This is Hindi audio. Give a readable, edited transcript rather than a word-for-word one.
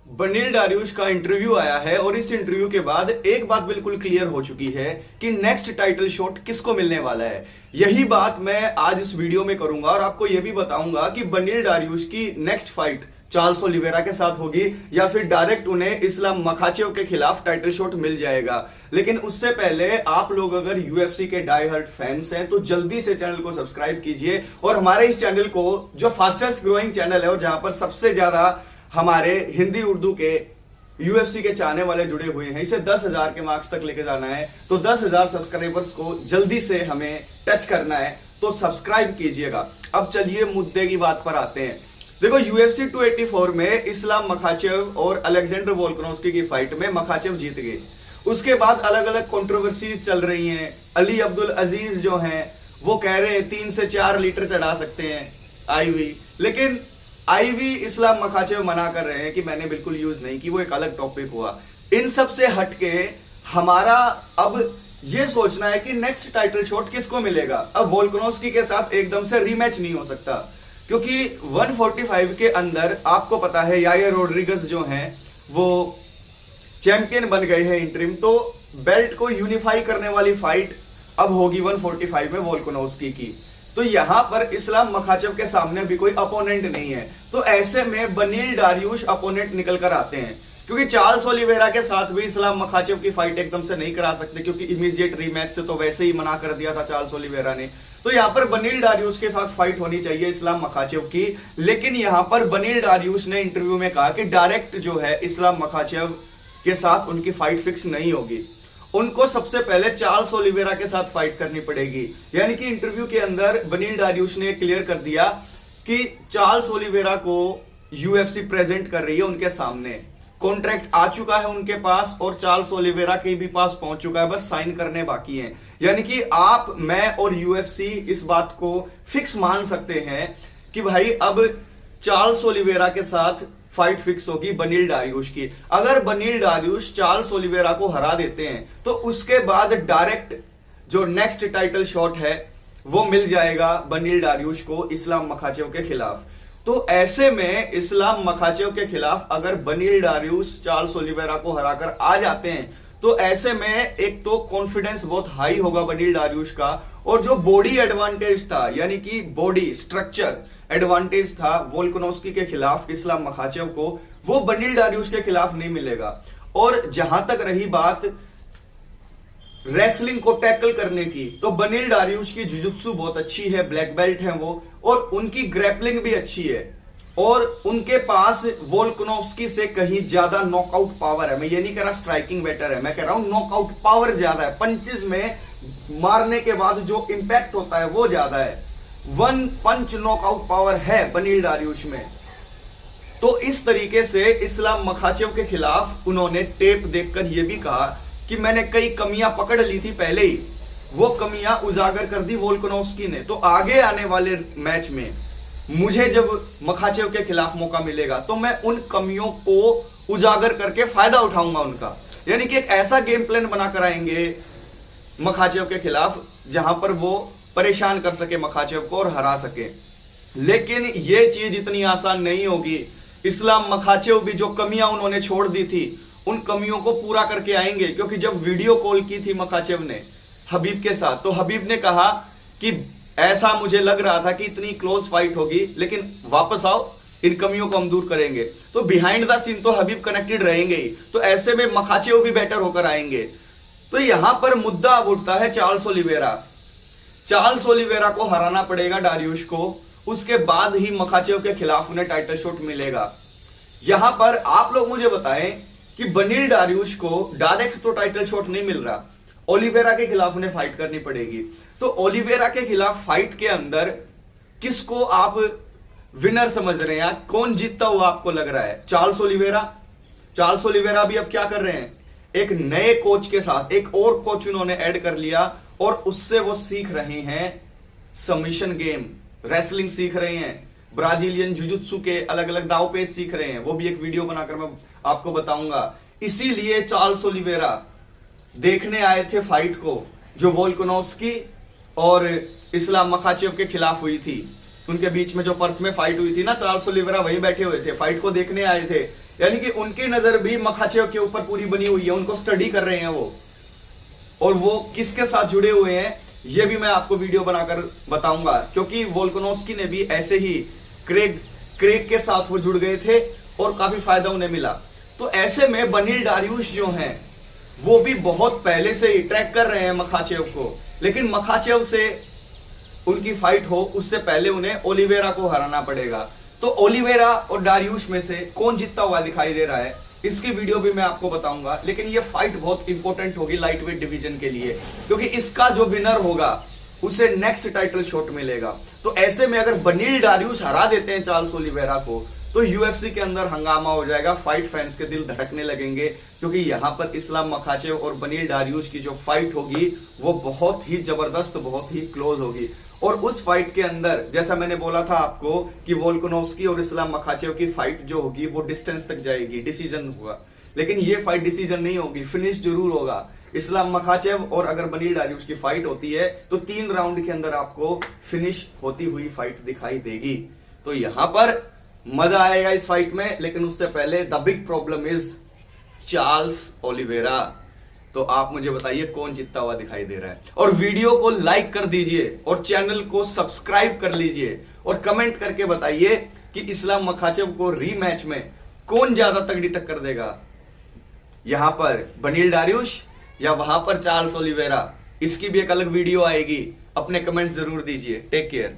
बनील डारियुश का इंटरव्यू आया है और इस इंटरव्यू के बाद एक बात बिल्कुल क्लियर हो चुकी है कि नेक्स्ट टाइटल शॉट किसको मिलने वाला है। यही बात मैं आज इस वीडियो में करूंगा और आपको यह भी बताऊंगा कि बनील डारियुश की नेक्स्ट फाइट चार्ल्स ओलिवेरा के साथ होगी या फिर डायरेक्ट उन्हें इस्लाम मखाचेव के खिलाफ टाइटल शॉट मिल जाएगा। लेकिन उससे पहले आप लोग अगर यूएफसी के डाई हार्ड फैंस हैं तो जल्दी से चैनल को सब्सक्राइब कीजिए और हमारे इस चैनल को, जो फास्टेस्ट ग्रोइंग चैनल है और जहां पर सबसे ज्यादा हमारे हिंदी उर्दू के यूएफसी के चाहने वाले जुड़े हुए हैं, इसे 10,000 के मार्क्स तक लेके जाना है। तो 10,000 सब्सक्राइबर्स को जल्दी से हमें टच करना है, तो सब्सक्राइब कीजिएगा। अब चलिए मुद्दे की बात पर आते हैं। देखो, यूएफसी 284 में इस्लाम मखाचेव और अलेक्जेंडर वोल्कानोव्स्की की फाइट में मखाचेव जीत गए। उसके बाद अलग अलग कंट्रोवर्सीज चल रही हैं। अली अब्दुल अजीज जो हैं वो कह रहे हैं 3 से 4 लीटर चढ़ा सकते हैं आईवी, लेकिन आईवी इस्लाम मखाचेव मना कर रहे हैं कि मैंने बिल्कुल यूज नहीं की, वो एक अलग टॉपिक हुआ। इन सब से हटके हमारा अब ये सोचना है कि नेक्स्ट टाइटल शॉट किसको मिलेगा। अब वोल्कानोव्स्की के साथ एकदम से रीमैच नहीं हो सकता, क्योंकि 145 के अंदर आपको पता है यायर रोड्रिगस जो हैं वो चैंपियन बन गए हैं इंटरिम, तो बेल्ट को यूनिफाई करने वाली फाइट अब होगी 145 में वोल्कानोव्स्की की। तो यहां पर इस्लाम मखाचेव के सामने भी कोई अपोनेंट नहीं है, तो ऐसे में बनील डारियुश अपोनेंट निकल कर आते हैं, क्योंकि चार्ल्स ओलिवेरा के साथ भी इस्लाम मखाचेव की फाइट एकदम से नहीं करा सकते, क्योंकि इमीडिएट रीमैच से तो वैसे ही मना कर दिया था चार्ल्स ओलिवेरा ने। तो यहां पर बनील डारियुश के साथ फाइट होनी चाहिए इस्लाम मखाचेव की। लेकिन यहां पर बनील डारियुश ने इंटरव्यू में कहा कि डायरेक्ट जो है इस्लाम मखाचेव के साथ उनकी फाइट फिक्स नहीं होगी, उनको सबसे पहले चार्ल्स ओलिवेरा के साथ फाइट करनी पड़ेगी। यानी कि इंटरव्यू के अंदर बनील डारियुश ने क्लियर कर दिया कि चार्ल्स ओलिवेरा को यूएफसी प्रेजेंट कर रही है उनके सामने, कॉन्ट्रैक्ट आ चुका है उनके पास और चार्ल्स ओलिवेरा के भी पास पहुंच चुका है, बस साइन करने बाकी है। यानी कि आप, मैं और यूएफसी इस बात को फिक्स मान सकते हैं कि भाई अब चार्ल्स ओलिवेरा के साथ फाइट फिक्स होगी बनील डारियुश की। अगर बनील डारियुश चार्ल्स ओलिवेरा को हरा देते हैं तो उसके बाद डायरेक्ट जो नेक्स्ट टाइटल शॉट है वो मिल जाएगा बनील डारियुश को इस्लाम मखाचेव के खिलाफ। तो ऐसे में इस्लाम मखाचेव के खिलाफ अगर बनील डारियुश चार्ल्स ओलिवेरा को हराकर आ जाते हैं तो ऐसे में एक तो कॉन्फिडेंस बहुत हाई होगा बनील डारियुश का, और जो बॉडी एडवांटेज था, यानी कि बॉडी स्ट्रक्चर एडवांटेज था वोल्कानोव्स्की के खिलाफ इस्लाम मखाचेव को, वो बनील डारियुश के खिलाफ नहीं मिलेगा। और जहां तक रही बात रेसलिंग को टैकल करने की, तो बनील डारियुश की जुजुत्सु बहुत अच्छी है, ब्लैक बेल्ट है वो, और उनकी ग्रैपलिंग भी अच्छी है, और उनके पास वोल्कानोव्स्की से कहीं ज्यादा नॉकआउट पावर है। मैं ये नहीं कह रहा स्ट्राइकिंग बेटर है, मैं कह रहा हूं नॉकआउट पावर ज्यादा है, पंचेस में मारने के बाद जो इंपैक्ट होता है वो ज्यादा है। 1 पंच नॉकआउट पावर है बनील डारियुश में। तो इस तरीके से इस्लाम मखाचेव के खिलाफ उन्होंने टेप देखकर यह भी कहा कि मैंने कई कमियां पकड़ ली थी पहले ही, वो कमियां उजागर कर दी वोल्कानोव्स्की ने। तो आगे आने वाले मैच में मुझे जब मखाचेव के खिलाफ मौका मिलेगा तो मैं उन कमियों को उजागर करके फायदा उठाऊंगा उनका। यानी कि एक ऐसा गेम प्लान बनाकर आएंगे मखाचेव के खिलाफ जहां पर वो परेशान कर सके मखाचेव को और हरा सके। लेकिन ये चीज इतनी आसान नहीं होगी। इस्लाम मखाचेव भी जो कमियां उन्होंने छोड़ दी थी उन कमियों को पूरा करके आएंगे, क्योंकि जब वीडियो कॉल की थी मखाचेव ने हबीब के साथ तो हबीब ने कहा कि ऐसा मुझे लग रहा था कि इतनी क्लोज फाइट होगी, लेकिन वापस आओ, इन कमियों को हम दूर करेंगे। तो बिहाइंड द सीन तो हबीब कनेक्टेड रहेंगे ही, तो ऐसे में मखाचेव भी बेटर होकर आएंगे। तो यहां पर मुद्दा अब उठता है चार्ल्स ओलिवेरा। चार्ल्स ओलिवेरा को हराना पड़ेगा डारियुश को, उसके बाद ही मखाचेव के खिलाफ उन्हें टाइटल शॉट मिलेगा। यहां पर आप लोग मुझे बताएं कि बनील डारियुश को डायरेक्ट तो टाइटल शॉट नहीं मिल रहा, ओलिवेरा के खिलाफ उन्हें फाइट करनी पड़ेगी। तो ओलिवेरा के खिलाफ फाइट के अंदर किसको आप विनर समझ रहे हैं, कौन जीतता हुआ आपको लग रहा है? Charles Oliveira. चार्ल्स ओलिवेरा भी अब क्या कर रहे हैं, एक नए कोच के साथ एक और कोच उन्होंने ऐड कर लिया और उससे वो सीख रहे हैं सबमिशन गेम, रेसलिंग सीख रहे हैं, ब्राजीलियन जुजुत्सु के अलग अलग दाव पेच सीख रहे हैं। वो भी एक वीडियो बनाकर मैं आपको बताऊंगा। इसीलिए चार्ल्स ओलिवेरा देखने आए थे फाइट को जो वोल्कानोव्स्की और इस्लाम मखाचेव के खिलाफ हुई थी। उनके बीच में जो पर्थ में फाइट हुई थी ना, चार्ल्स ओलिवेरा वहीं बैठे हुए थे, फाइट को देखने आए थे। यानी कि उनकी नजर भी मखाचेव के ऊपर पूरी बनी हुई है, उनको स्टडी कर रहे हैं वो, और वो किसके साथ जुड़े हुए हैं ये भी मैं आपको वीडियो बनाकर बताऊंगा, क्योंकि वोल्कानोस्की ने भी ऐसे ही क्रेग के साथ वो जुड़ गए थे और काफी फायदा उन्हें मिला। तो ऐसे में बनील डारियुश जो हैं वो भी बहुत पहले से ही ट्रैक कर रहे हैं मखाचेव को, लेकिन मखाचेव से उनकी फाइट हो उससे पहले उन्हें ओलिवेरा को हराना पड़ेगा। तो ओलिवेरा और डारियुश में से कौन जीतता हुआ दिखाई दे रहा है इसकी वीडियो भी मैं आपको बताऊंगा, लेकिन ये फाइट बहुत इंपॉर्टेंट होगी लाइट वेट डिवीजन के लिए, क्योंकि इसका जो विनर होगा उसे नेक्स्ट टाइटल शॉट मिलेगा। तो ऐसे में अगर बनील डारियुश हरा देते हैं चार्ल्स ओलिवेरा को तो यूएफसी के अंदर हंगामा हो जाएगा, फाइट फैंस के दिल धड़कने लगेंगे, क्योंकि यहां पर इस्लाम मखाचेव और बनील डारियुश की जो फाइट होगी वो बहुत ही जबरदस्त, बहुत ही क्लोज होगी। और उस फाइट के अंदर जैसा मैंने बोला था आपको कि वोल्कानोस्की और इस्लाम मखाचेव की फाइट जो होगी वो डिस्टेंस तक जाएगी, डिसीजन होगा, लेकिन ये फाइट डिसीजन नहीं होगी, फिनिश जरूर होगा। इस्लाम मखाचेव और अगर बनील डारियुश की फाइट होती है तो 3 राउंड के अंदर आपको फिनिश होती हुई फाइट दिखाई देगी। तो यहां पर मजा आएगा इस फाइट में, लेकिन उससे पहले the big problem is Charles Oliveira. तो आप मुझे बताइए कौन जीतता हुआ दिखाई दे रहा है, और वीडियो को लाइक कर दीजिए और चैनल को सब्सक्राइब कर लीजिए और कमेंट करके बताइए कि इस्लाम मखाचेव को रीमैच में कौन ज्यादा तगड़ी टक्कर देगा, यहां पर बनील डारियुश या वहां पर चार्ल्स ओलिवेरा। इसकी भी एक अलग वीडियो आएगी, अपने कमेंट्स जरूर दीजिए। Take care.